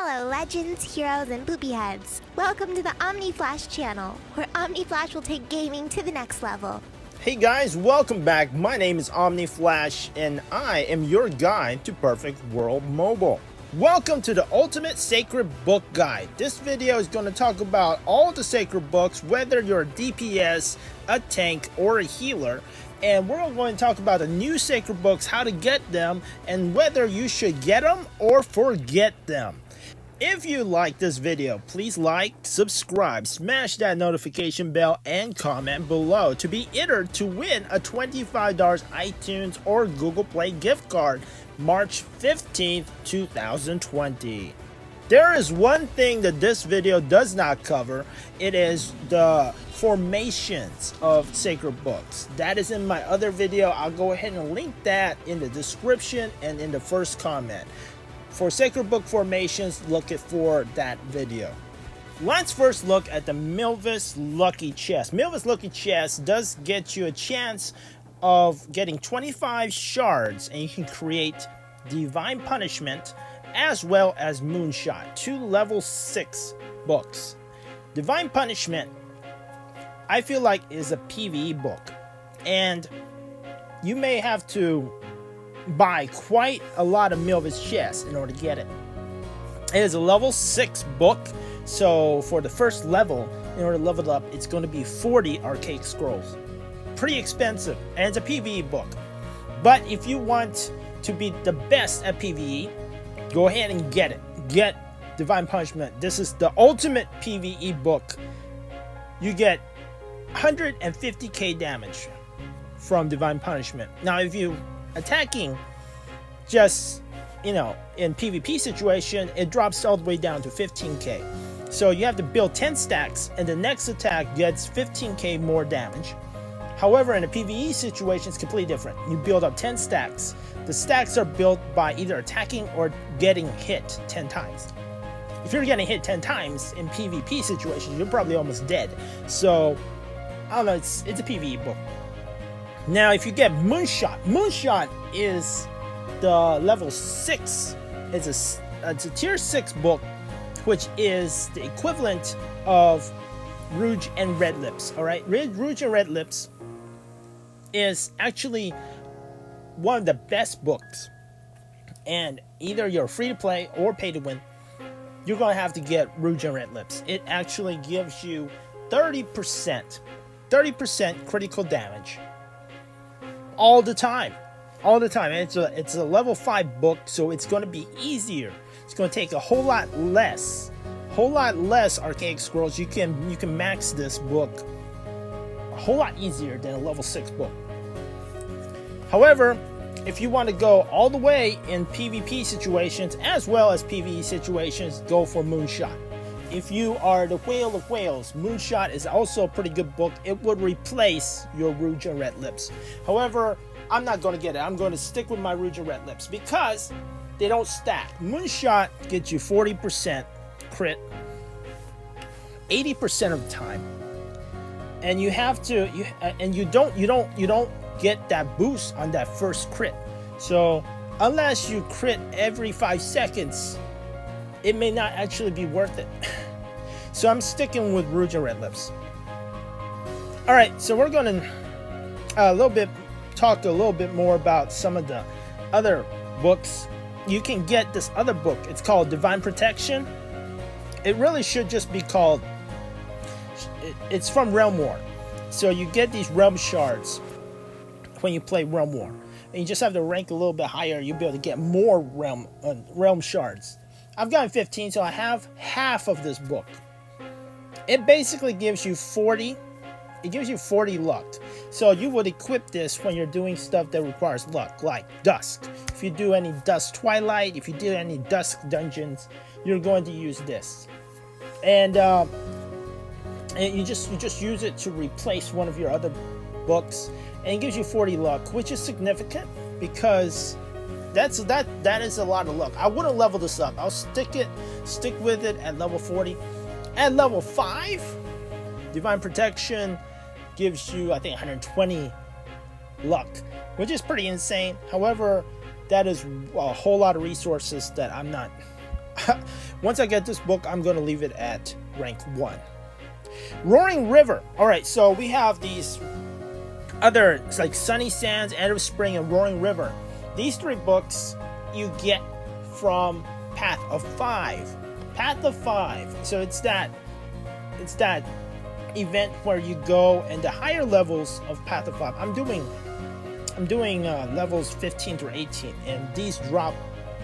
Hello, legends, heroes, and poopy heads. Welcome to the Omni Flash channel, where Omni Flash will take gaming to the next level. Hey guys, welcome back. My name is Omni Flash, and I am your guide to Perfect World Mobile. Welcome to the Ultimate Sacred Book Guide. This video is going to talk about all the sacred books, whether you're a DPS, a tank, or a healer. And we're going to talk about the new sacred books, how to get them, and whether you should get them or forget them. If you like this video, please like, subscribe, smash that notification bell, and comment below to be entered to win a $25 iTunes or Google Play gift card March 15th, 2020. There is one thing that this video does not cover. It is the formations of sacred books. That is in my other video. I'll go ahead and link that in the description and in the first comment. For sacred book formations, look for that video. Let's first look at the Milvis Lucky Chest. Milvis Lucky Chest does get you a chance of getting 25 shards, and you can create Divine Punishment as well as Moonshot, 2 level 6 books. Divine Punishment, I feel like, is a PvE book, and you may have to buy quite a lot of Milvis chests in order to get it. It is a level 6 book, so for the first level, in order to level it up, it's going to be 40 archaic scrolls. Pretty expensive, and it's a PvE book. But if you want to be the best at PvE, go ahead and get it. Get Divine Punishment. This is the ultimate PvE book. You get 150k damage from Divine Punishment. Now, if you attacking just, in PvP situation, it drops all the way down to 15k. So you have to build 10 stacks, and the next attack gets 15k more damage. However, in a PvE situation, it's completely different. You build up 10 stacks. The stacks are built by either attacking or getting hit 10 times. If you're getting hit 10 times in PvP situations, you're probably almost dead. So, I don't know, it's a PvE book. Now, if you get Moonshot, Moonshot is the level 6. It's a tier 6 book, which is the equivalent of Rouge and Red Lips. Alright, Rouge and Red Lips is actually one of the best books, and either you're free to play or pay to win, you're going to have to get Rouge and Red Lips. It actually gives you 30% critical damage all the time. And it's a level 5 book, so it's going to be easier. It's going to take a whole lot less archaic scrolls. You can max this book a whole lot easier than a level 6 book. However, if you want to go all the way in PvP situations as well as PvE situations, go for Moonshot. If you are the whale of whales, Moonshot is also a pretty good book. It would replace your Rouge and Red Lips. However, I'm not going to get it. I'm going to stick with my Rouge and Red Lips because they don't stack. Moonshot gets you 40% crit 80% of the time, and you have to you don't get that boost on that first crit. So unless you crit every 5 seconds, it may not actually be worth it. So I'm sticking with Rouge and Red Lips. Alright, so we're going to talk a little bit more about some of the other books. You can get this other book. It's called Divine Protection. It really should just be called, it's from Realm War. So you get these realm shards when you play Realm War, and you just have to rank a little bit higher. You'll be able to get more realm shards. I've gotten 15, so I have half of this book. It basically gives you 40. It gives you 40 luck. So you would equip this when you're doing stuff that requires luck, like Dusk. If you do any Dusk Twilight, if you do any Dusk dungeons, you're going to use this. And you just use it to replace one of your other books, and it gives you 40 luck, which is significant because that is a lot of luck. I wouldn't level this up. I'll stick with it at level 40. At level 5, Divine Protection gives you, I think, 120 luck, which is pretty insane. However, that is a whole lot of resources that I'm not Once I get this book, I'm going to leave it at rank 1. Roaring River. Alright, so we have these other, it's like Sunny Sands, End of Spring, and Roaring River. These 3 books you get from Path of 5. Path of 5. So it's that event where you go in the higher levels of Path of 5. I'm doing levels 15 through 18, and these drop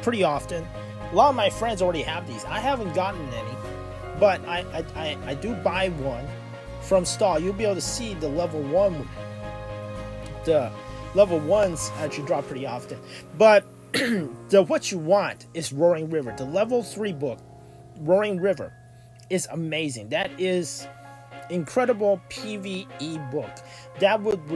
pretty often. A lot of my friends already have these. I haven't gotten any, but I do buy one from stall. You'll be able to see the level 1. The level 1s actually drop pretty often, but what you want is Roaring River. The level 3 book, Roaring River, is amazing. That is incredible PvE book. That would be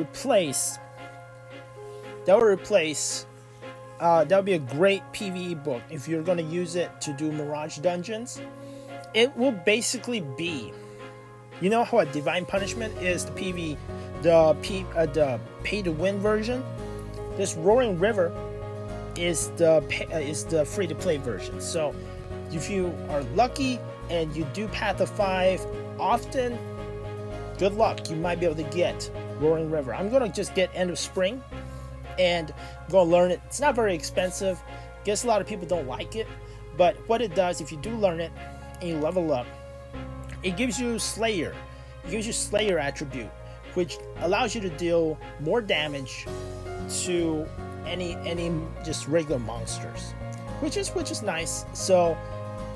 a great PvE book if you're going to use it to do Mirage dungeons. It will basically be, you know how a Divine Punishment is the pay to win version. This Roaring River is the free to play version. So if you are lucky and you do Path of 5 often, good luck. You might be able to get Roaring River. I'm going to just get End of Spring and go learn it. It's not very expensive. Guess a lot of people don't like it, but what it does, if you do learn it and you level up, it gives you Slayer. It gives you Slayer attribute, which allows you to deal more damage to any just regular monsters, which is nice. So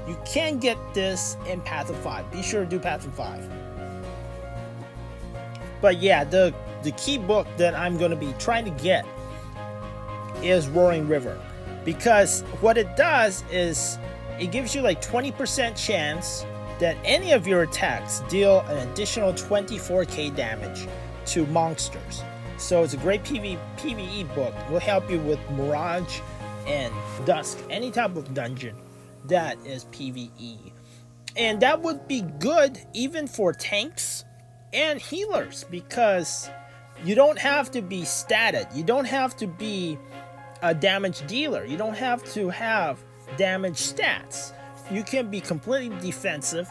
you can get this in Path of 5. Be sure to do Path of 5. But yeah, the key book that I'm going to be trying to get is Roaring River, because what it does is it gives you like 20% chance that any of your attacks deal an additional 24k damage to monsters. So it's a great PvE book. It will help you with Mirage and Dusk, any type of dungeon that is PvE. And that would be good even for tanks and healers, because you don't have to be statted. You don't have to be a damage dealer. You don't have to have damage stats. You can be completely defensive,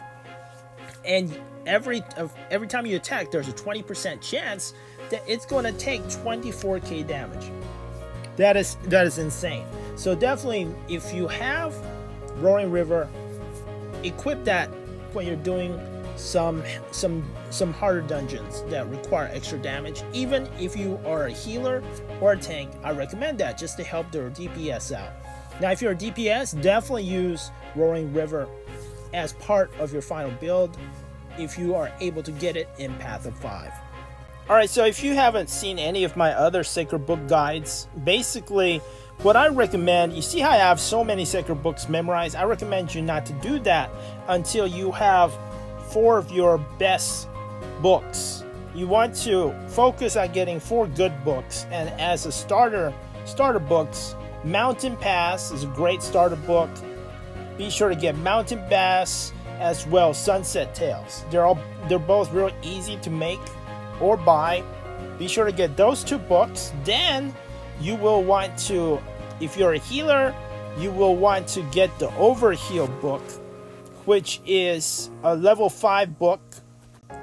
and every time you attack, there's a 20% chance that it's going to take 24k damage. That is insane. So definitely, if you have Roaring River, equip that when you're doing some harder dungeons that require extra damage. Even if you are a healer or a tank, I recommend that just to help their DPS out. Now, if you're a DPS, definitely use Roaring River as part of your final build if you are able to get it in Path of 5. Alright, so if you haven't seen any of my other Sacred Book guides, basically what I recommend, you see how I have so many Sacred Books memorized? I recommend you not to do that until you have 4 of your best books. You want to focus on getting 4 good books, and as a starter books, Mountain Pass is a great starter book. Be sure to get Mountain Pass as well, Sunset Tales. They're both real easy to make or buy. Be sure to get those 2 books. Then you will want to, if you're a healer, you will want to get the Overheal book, which is a level 5 book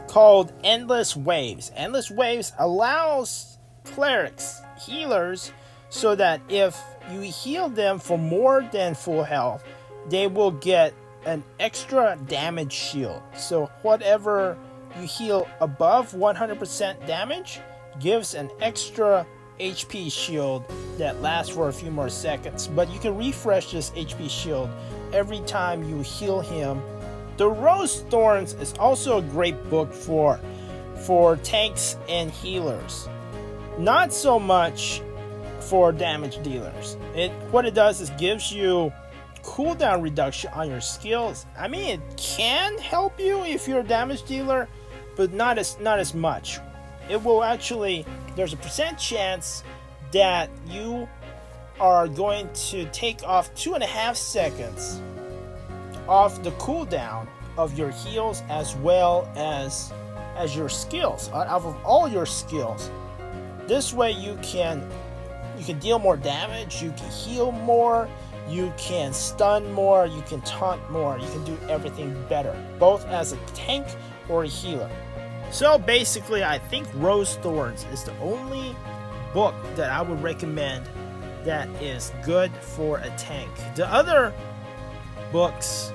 called Endless Waves. Endless Waves allows clerics, healers, so that if you heal them for more than full health, they will get an extra damage shield. So whatever you heal above 100% damage gives an extra HP shield that lasts for a few more seconds. But you can refresh this HP shield every time you heal him. The Rose Thorns is also a great book for tanks and healers. Not so much for damage dealers. What it does is gives you cooldown reduction on your skills. I mean, it can help you if you're a damage dealer, but not as much. It will actually, there's a percent chance that you are going to take off 2.5 seconds off the cooldown of your heals as well as your skills, out of all your skills. This way you can deal more damage, you can heal more, You can stun more, you can taunt more, you can do everything better, both as a tank or a healer. So basically, I think Rose Thorns is the only book that I would recommend that is good for a tank. The other books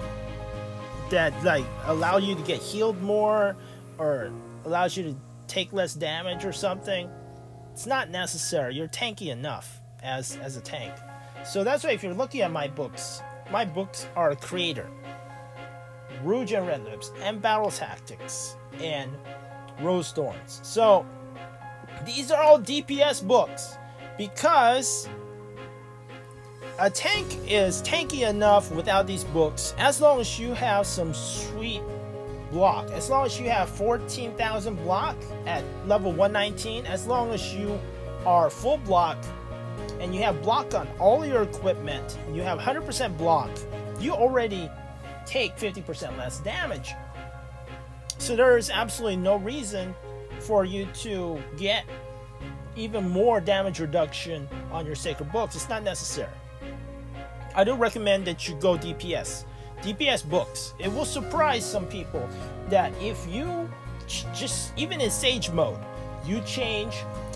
that like allow you to get healed more or allows you to take less damage or something, it's not necessary. You're tanky enough as a tank. So that's why if you're looking at my books are Creator, Rouge and Red Lips, and Battle Tactics, and Rose Thorns. So these are all DPS books because a tank is tanky enough without these books as long as you have some sweet block. As long as you have 14,000 block at level 119, as long as you are full block and you have block on all your equipment, you have 100% block, you already take 50% less damage. So there is absolutely no reason for you to get even more damage reduction on your sacred books. It's not necessary. I do recommend that you go DPS. DPS books. It will surprise some people that if you just, even in Sage mode, you change,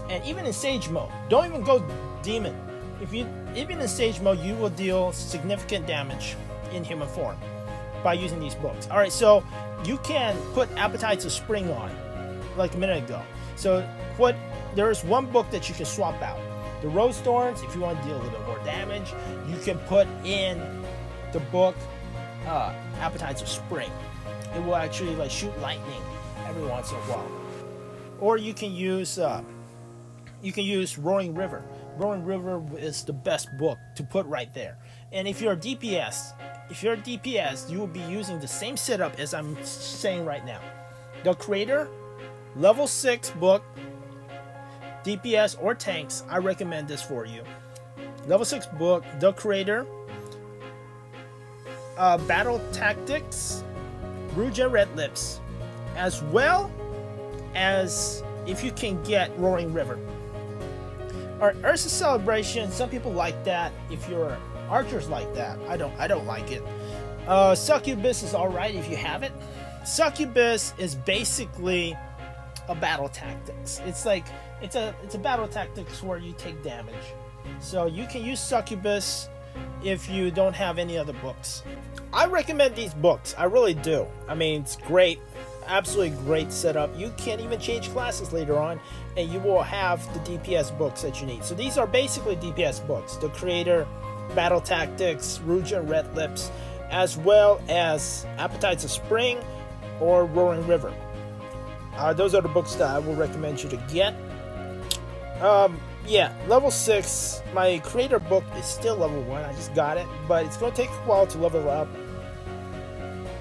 and even in Sage mode, don't even go Demon. Even in Sage mode, you will deal significant damage in human form by using these books. Alright, so you can put Appetites of Spring on, like a minute ago. So there's one book that you can swap out. The Rose Thorns, if you want to deal a little bit more damage, you can put in the book Appetites of Spring. It will actually like shoot lightning every once in a while. Or you can use Roaring River. Roaring River is the best book to put right there. And if you're a DPS, you will be using the same setup as I'm saying right now. The Creator, level 6 book, DPS or tanks, I recommend this for you. Level 6 book, The Creator, Battle Tactics, Rouge and Red Lips, as well as if you can get Roaring River. Alright, Ursa Celebration, some people like that. If you're archers like that, I don't like it. Succubus is alright if you have it. Succubus is basically a battle tactics. It's a battle tactics where you take damage. So you can use Succubus if you don't have any other books. I recommend these books, I really do. I mean, it's great, absolutely great setup. You can even change classes later on, and you will have the DPS books that you need. So these are basically DPS books: The Creator, Battle Tactics, Rouge and Red Lips, as well as Appetites of Spring or Roaring River. Those are the books that I will recommend you to get. Yeah, level 6. My Creator book is still level 1. I just got it, but it's going to take a while to level up.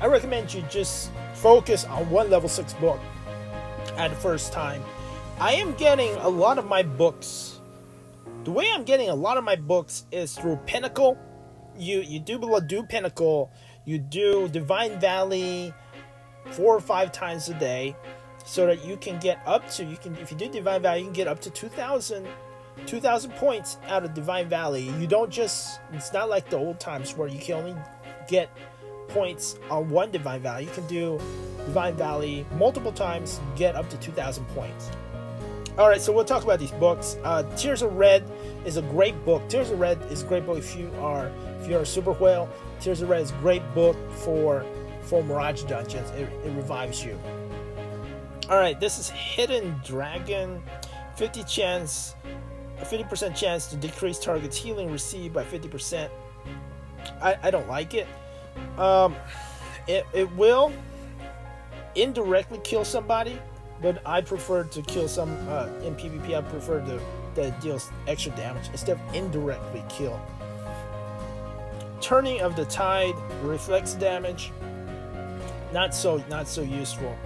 I recommend you just focus on one level 6 book at the first time. I am getting a lot of my books. The way I'm getting a lot of my books is through Pinnacle. You do Pinnacle. You do Divine Valley 4 or 5 times a day, so that you can get up to, if you do Divine Valley, you can get up to 2,000 points out of Divine Valley. You don't just, it's not like the old times where you can only get points on one Divine Valley. You can do Divine Valley multiple times, get up to 2,000 points. Alright, so we'll talk about these books. Tears of Red is a great book. Tears of Red is a great book if you're a super whale. Tears of Red is a great book for Mirage Dungeons. It revives you. Alright, this is Hidden Dragon. 50% chance to decrease target's healing received by 50%. I don't like it. It will indirectly kill somebody, but I prefer to kill some in PvP. I prefer that it deals extra damage instead of indirectly kill. Turning of the Tide reflects damage. Not so useful.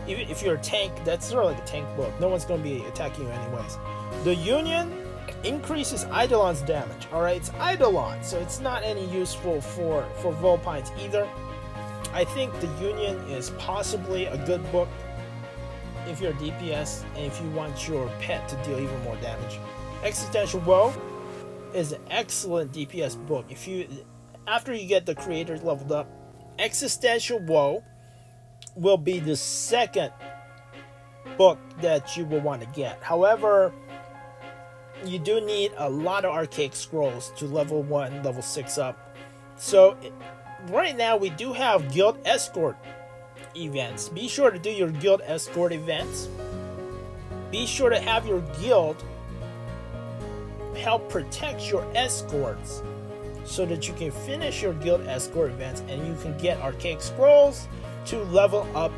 Even if you're a tank, that's sort of like a tank book. No one's going to be attacking you anyways. The Union increases Eidolon's damage. Alright, it's Eidolon, so it's not any useful for Vulpines either. I think the Union is possibly a good book if you're a DPS and if you want your pet to deal even more damage. Existential Woe is an excellent DPS book. After you get the creators leveled up, Existential Woe will be the second book that you will want to get. However, you do need a lot of archaic scrolls to level 1, level 6 up. So right now we do have guild escort events. Be sure to do your guild escort events. Be sure to have your guild help protect your escorts so that you can finish your guild escort events and you can get archaic scrolls to level up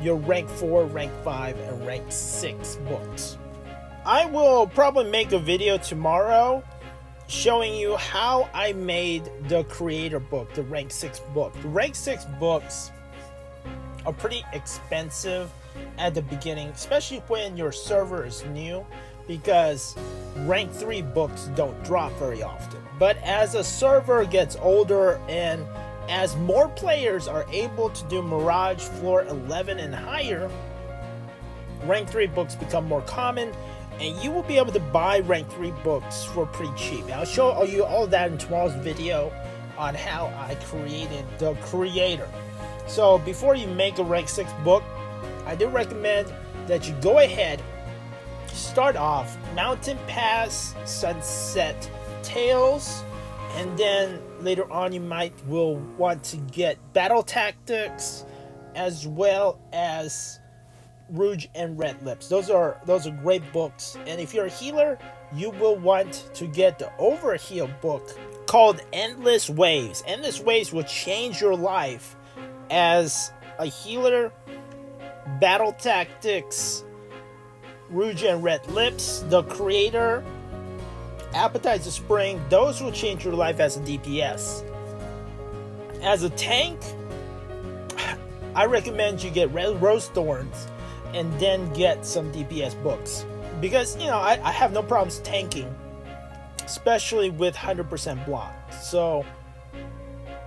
your rank 4, rank 5, and rank 6 books. I will probably make a video tomorrow showing you how I made the creator book, the rank 6 book. The rank 6 books are pretty expensive at the beginning, especially when your server is new, because rank 3 books don't drop very often. But as a server gets older and as more players are able to do Mirage floor 11 and higher, rank 3 books become more common, and you will be able to buy rank 3 books for pretty cheap. I'll show you all that in tomorrow's video on how I created the creator. So before you make a rank 6 book, I do recommend that you go ahead, start off Mountain Pass, Sunset Tales, and then later on you will want to get Battle Tactics as well as Rouge and Red Lips. Those are great books. And if you're a healer, you will want to get the Overheal book called Endless Waves. Endless Waves will change your life as a healer. Battle Tactics, Rouge and Red Lips, the creator, Appetite of Spring, those will change your life as a DPS. As a tank, I recommend you get Rose Thorns and then get some DPS books, because I have no problems tanking, especially with 100% block. So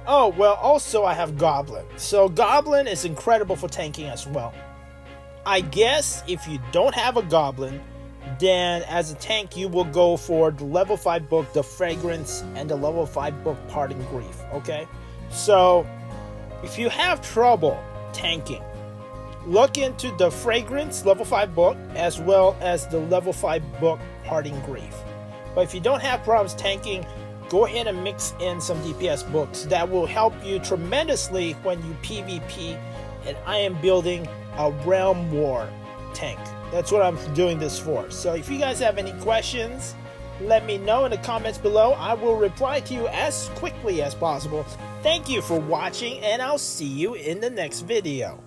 also I have Goblin. So Goblin is incredible for tanking as well. I guess if you don't have a Goblin, then as a tank you will go for the level 5 book, the Fragrance, and the level 5 book, Parting Grief. Okay, so if you have trouble tanking, look into the Fragrance level 5 book as well as the level 5 book, Parting Grief. But if you don't have problems tanking, go ahead and mix in some DPS books that will help you tremendously when you PvP. And I am building a Realm War tank. That's what I'm doing this for. So if you guys have any questions, let me know in the comments below. I will reply to you as quickly as possible. Thank you for watching, and I'll see you in the next video.